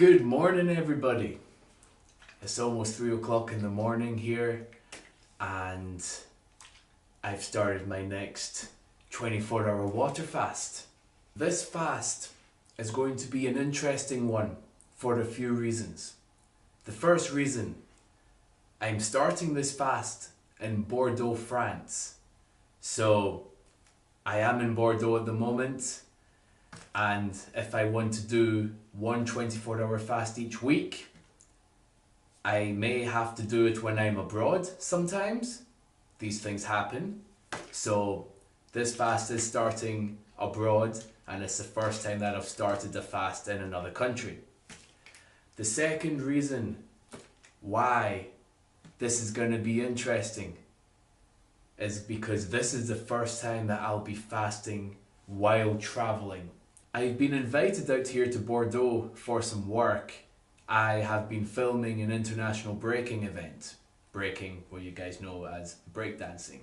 Good morning, everybody. It's almost 3 o'clock in the morning here, and I've started my next 24-hour water fast. This fast is going to be an interesting one for a few reasons. The first reason, I'm starting this fast in Bordeaux, France. So I am in Bordeaux at the moment, and if I want to do one 24-hour fast each week, I may have to do it when I'm abroad sometimes. These things happen. So this fast is starting abroad, and it's the first time that I've started a fast in another country. The second reason why this is going to be interesting is because this is the first time that I'll be fasting while traveling. I've been invited out here to Bordeaux for some work. I have been filming an international breaking event. Breaking, what you guys know as breakdancing.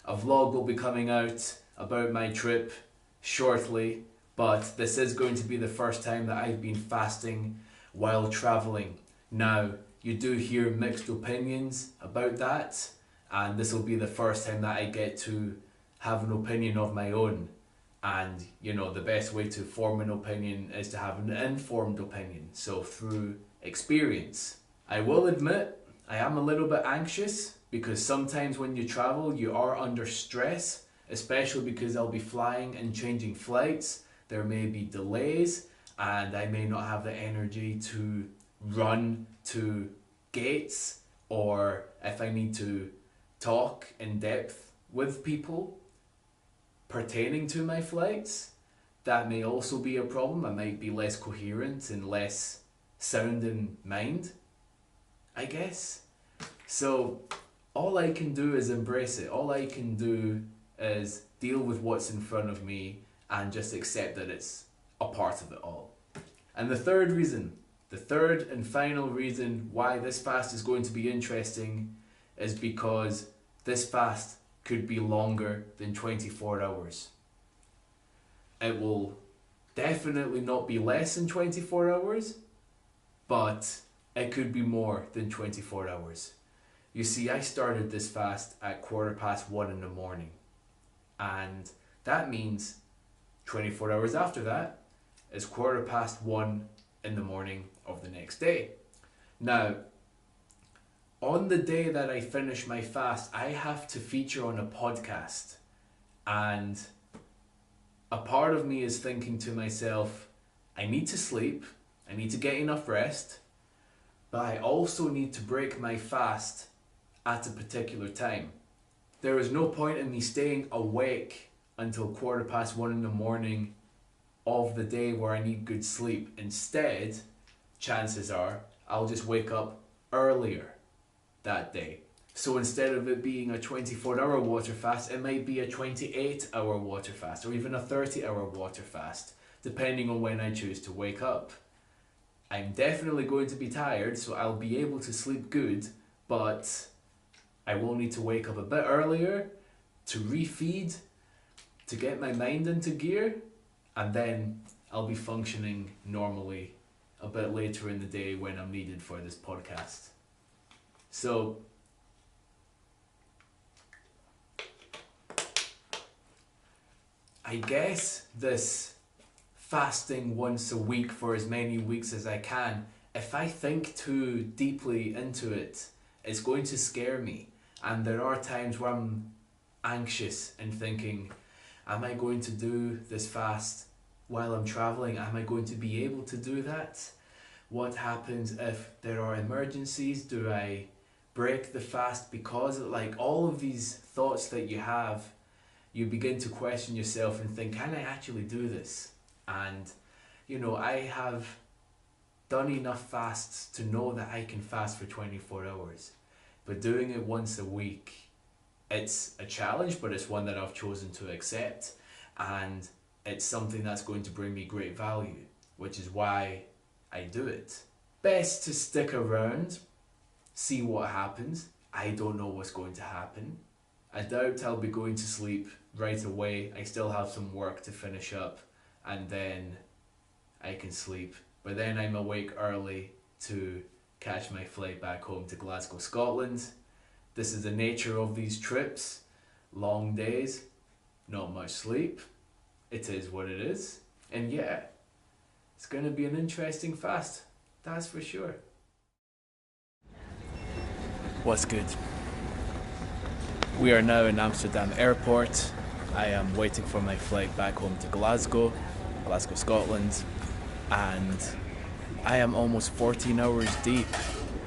A vlog will be coming out about my trip shortly, but this is going to be the first time that I've been fasting while traveling. Now, you do hear mixed opinions about that, and this will be the first time that I get to have an opinion of my own. And you know, the best way to form an opinion is to have an informed opinion, so through experience. I will admit, I am a little bit anxious because sometimes when you travel you are under stress, especially because I'll be flying and changing flights. There may be delays and I may not have the energy to run to gates, or if I need to talk in depth with people pertaining to my flights, that may also be a problem. I might be less coherent and less sound in mind, I guess. So all I can do is embrace it. All I can do is deal with what's in front of me and just accept that it's a part of it all. And the third and final reason why this fast is going to be interesting is because this fast could be longer than 24 hours. It will definitely not be less than 24 hours, but it could be more than 24 hours. You see, I started this fast at 1:15 in the morning, and that means 24 hours after that is 1:15 in the morning of the next day. Now, on the day that I finish my fast, I have to feature on a podcast, and a part of me is thinking to myself, I need to sleep, I need to get enough rest, but I also need to break my fast at a particular time. There is no point in me staying awake until 1:15 in the morning of the day where I need good sleep. Instead, chances are I'll just wake up earlier that day. So instead of it being a 24-hour water fast, it might be a 28-hour water fast, or even a 30-hour water fast, depending on when I choose to wake up. I'm definitely going to be tired, so I'll be able to sleep good, but I will need to wake up a bit earlier to refeed, to get my mind into gear, and then I'll be functioning normally a bit later in the day when I'm needed for this podcast. So I guess this fasting once a week for as many weeks as I can, if I think too deeply into it, it's going to scare me. And there are times where I'm anxious and thinking, am I going to do this fast while I'm traveling? Am I going to be able to do that? What happens if there are emergencies? Do I break the fast because of, like, all of these thoughts that you have? You begin to question yourself and think, can I actually do this? And you know, I have done enough fasts to know that I can fast for 24 hours, but doing it once a week, it's a challenge, but it's one that I've chosen to accept, and it's something that's going to bring me great value, which is why I do it. Best to stick around, see what happens. I don't know what's going to happen. I doubt I'll be going to sleep right away. I still have some work to finish up, and then I can sleep. but then I'm awake early to catch my flight back home to Glasgow, Scotland. This is the nature of these trips. Long days, not much sleep. It is what it is. And yeah, it's going to be an interesting fast, that's for sure. What's good? We are now in Amsterdam Airport. I am waiting for my flight back home to Glasgow, Scotland, and I am almost 14 hours deep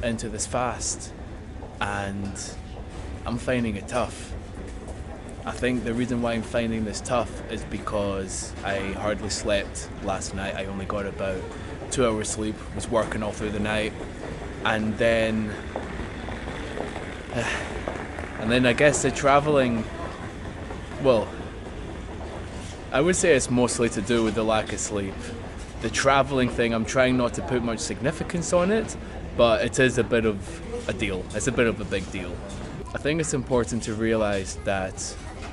into this fast, and I'm finding it tough. I think the reason why I'm finding this tough is because I hardly slept last night. I only got about 2 hours sleep, was working all through the night, and then I guess the travelling, well, I would say it's mostly to do with the lack of sleep. The travelling thing, I'm trying not to put much significance on it, but it is a bit of a deal. It's a bit of a big deal. I think it's important to realise that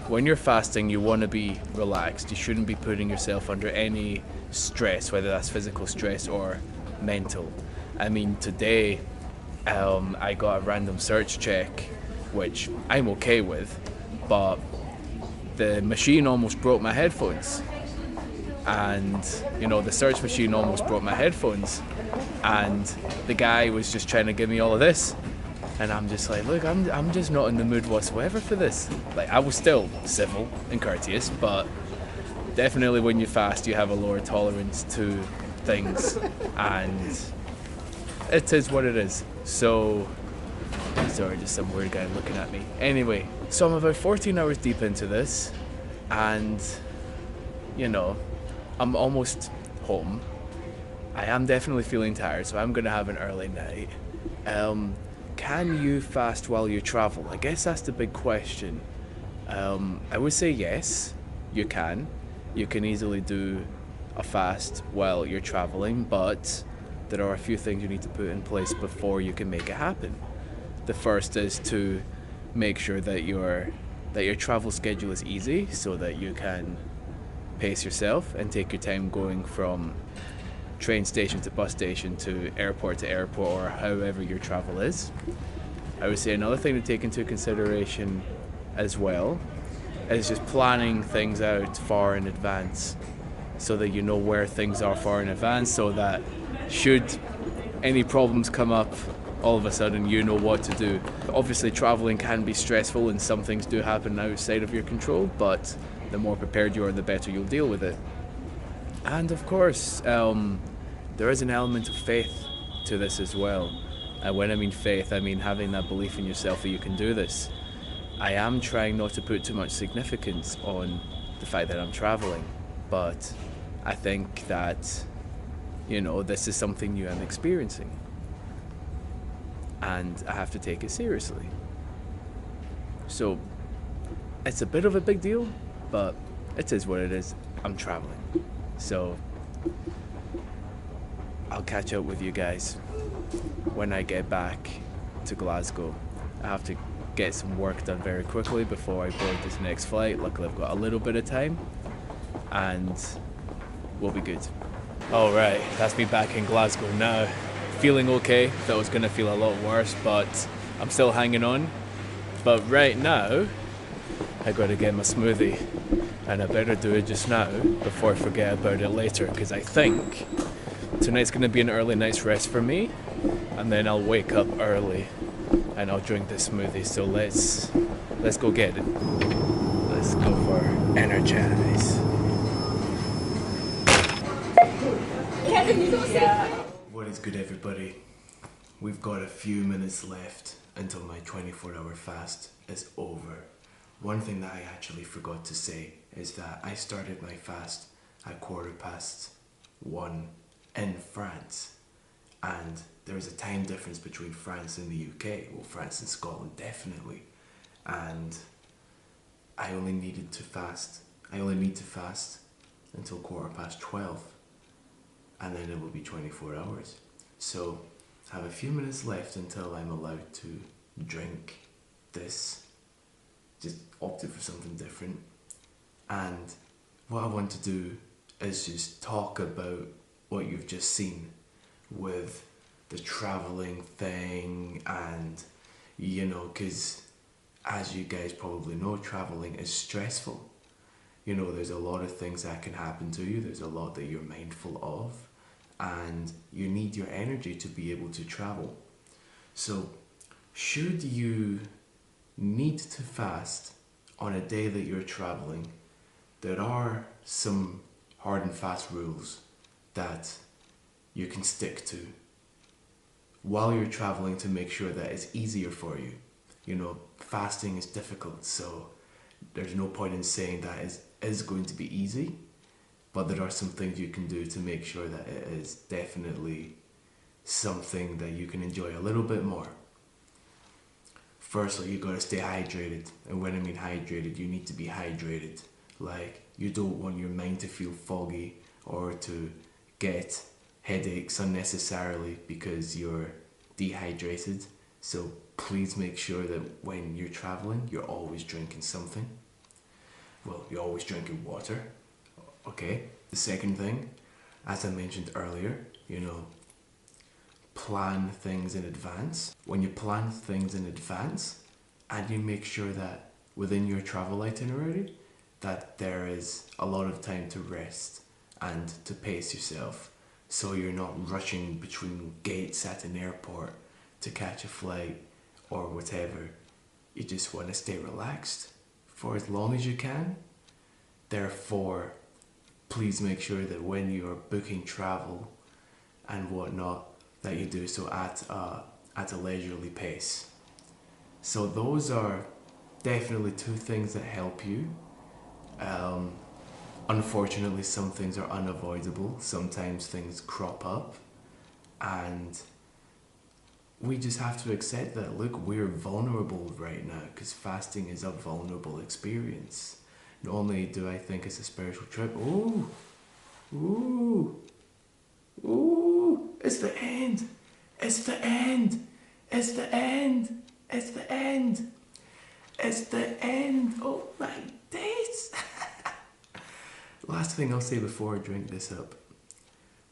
when you're fasting, you want to be relaxed. You shouldn't be putting yourself under any stress, whether that's physical stress or mental. I mean, today I got a random search check, which I'm okay with, but the machine almost broke my headphones. And, the search machine almost broke my headphones. And the guy was just trying to give me all of this. And I'm just like, look, I'm just not in the mood whatsoever for this. Like, I was still civil and courteous, but definitely when you fast, you have a lower tolerance to things, and it is what it is. So, sorry, just some weird guy looking at me. Anyway, so I'm about 14 hours deep into this, and, I'm almost home. I am definitely feeling tired, so I'm gonna have an early night. Can you fast while you travel? I guess that's the big question. I would say yes, you can. You can easily do a fast while you're traveling, but there are a few things you need to put in place before you can make it happen. The first is to make sure that your travel schedule is easy, so that you can pace yourself and take your time going from train station to bus station to airport, or however your travel is. I would say another thing to take into consideration as well is just planning things out far in advance, so that you know where things are far in advance, so that should any problems come up, all of a sudden you know what to do. Obviously traveling can be stressful and some things do happen outside of your control, but the more prepared you are, the better you'll deal with it. And of course, there is an element of faith to this as well. And when I mean faith, I mean having that belief in yourself that you can do this. I am trying not to put too much significance on the fact that I'm traveling, but I think that, this is something new I'm experiencing. And I have to take it seriously. So, it's a bit of a big deal, but it is what it is. I'm traveling. So, I'll catch up with you guys when I get back to Glasgow. I have to get some work done very quickly before I board this next flight. Luckily I've got a little bit of time and we'll be good. Alright, that's me back in Glasgow now. Feeling okay. Thought it was going to feel a lot worse, but I'm still hanging on. But right now, I got to get my smoothie, and I better do it just now before I forget about it later, because I think tonight's going to be an early night's rest for me, and then I'll wake up early and I'll drink this smoothie. So let's go get it. Let's go for Energize. What is good, everybody? We've got a few minutes left until my 24-hour fast is over. One thing that I actually forgot to say is that I started my fast at 1:15 in France, and there is a time difference between France and the UK. Well, France and Scotland definitely, and I only need to fast until 12:15, and then it will be 24 hours. So I have a few minutes left until I'm allowed to drink this. Just opted for something different, and what I want to do is just talk about what you've just seen with the traveling thing, and you know, because as you guys probably know, traveling is stressful. You know, there's a lot of things that can happen to you, there's a lot that you're mindful of, and you need your energy to be able to travel. So, should you need to fast on a day that you're traveling, there are some hard and fast rules that you can stick to while you're traveling to make sure that it's easier for you. You know, fasting is difficult, so there's no point in saying that is going to be easy, but there are some things you can do to make sure that it is definitely something that you can enjoy a little bit more. Firstly, you gotta stay hydrated, and when I mean hydrated, you need to be hydrated. Like, you don't want your mind to feel foggy or to get headaches unnecessarily because you're dehydrated. So please make sure that when you're traveling, you're always drinking something. Well, you're always drinking water. Okay. The second thing, as I mentioned earlier, you know, plan things in advance. When you plan things in advance and you make sure that within your travel itinerary that there is a lot of time to rest and to pace yourself, so you're not rushing between gates at an airport to catch a flight or whatever. You just want to stay relaxed for as long as you can. Therefore, please make sure that when you're booking travel and whatnot, that you do so at a leisurely pace. So those are definitely two things that help you. Unfortunately, some things are unavoidable. Sometimes things crop up, and we just have to accept that. Look, we're vulnerable right now because fasting is a vulnerable experience. Not only do I think it's a spiritual trip, ooh, it's the end, it's the end, it's the end, it's the end, it's the end, oh my days. Last thing I'll say before I drink this up.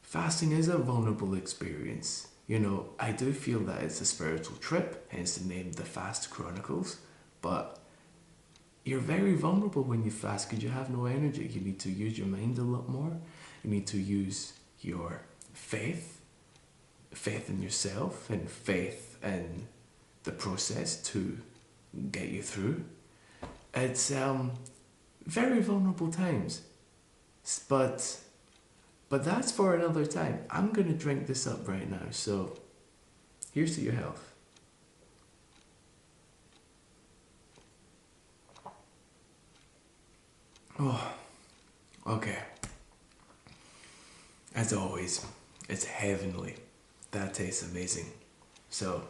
Fasting is a vulnerable experience. You know, I do feel that it's a spiritual trip, hence the name The Fast Chronicles, but you're very vulnerable when you fast because you have no energy. You need to use your mind a lot more. You need to use your faith in yourself and faith in the process to get you through. It's very vulnerable times, but that's for another time. I'm gonna drink this up right now, so here's to your health. Oh, okay. As always, it's heavenly. That tastes amazing. So,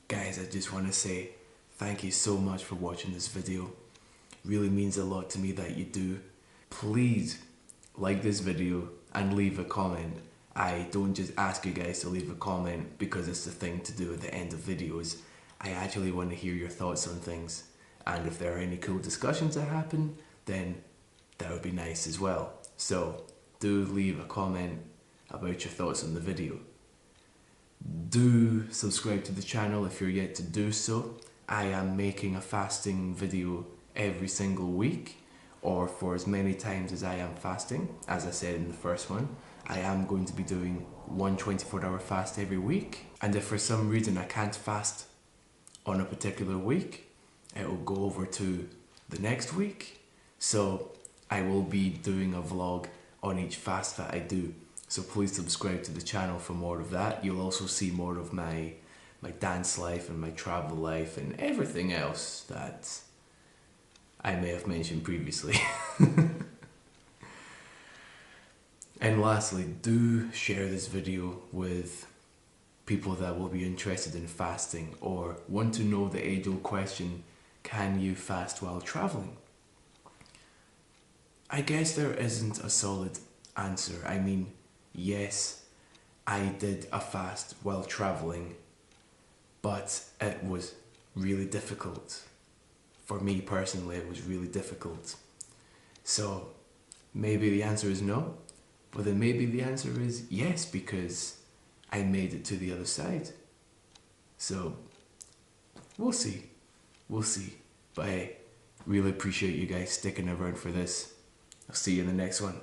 guys, I just want to say thank you so much for watching this video. Really means a lot to me that you do. Please like this video and leave a comment. I don't just ask you guys to leave a comment because it's the thing to do at the end of videos. I actually want to hear your thoughts on things. And if there are any cool discussions that happen, then that would be nice as well. So do leave a comment about your thoughts on the video. Do subscribe to the channel if you're yet to do so. I am making a fasting video every single week, or for as many times as I am fasting. As I said in the first one, I am going to be doing one 24-hour fast every week. And if for some reason I can't fast on a particular week, it will go over to the next week. So I will be doing a vlog on each fast that I do. So please subscribe to the channel for more of that. You'll also see more of my dance life and my travel life and everything else that I may have mentioned previously. And lastly, do share this video with people that will be interested in fasting or want to know the age-old question, can you fast while traveling? I guess there isn't a solid answer. I mean, yes, I did a fast while traveling, but it was really difficult. For me personally, it was really difficult. So maybe the answer is no, Well, then maybe the answer is yes, because I made it to the other side. So, we'll see. We'll see. But hey, really appreciate you guys sticking around for this. I'll see you in the next one.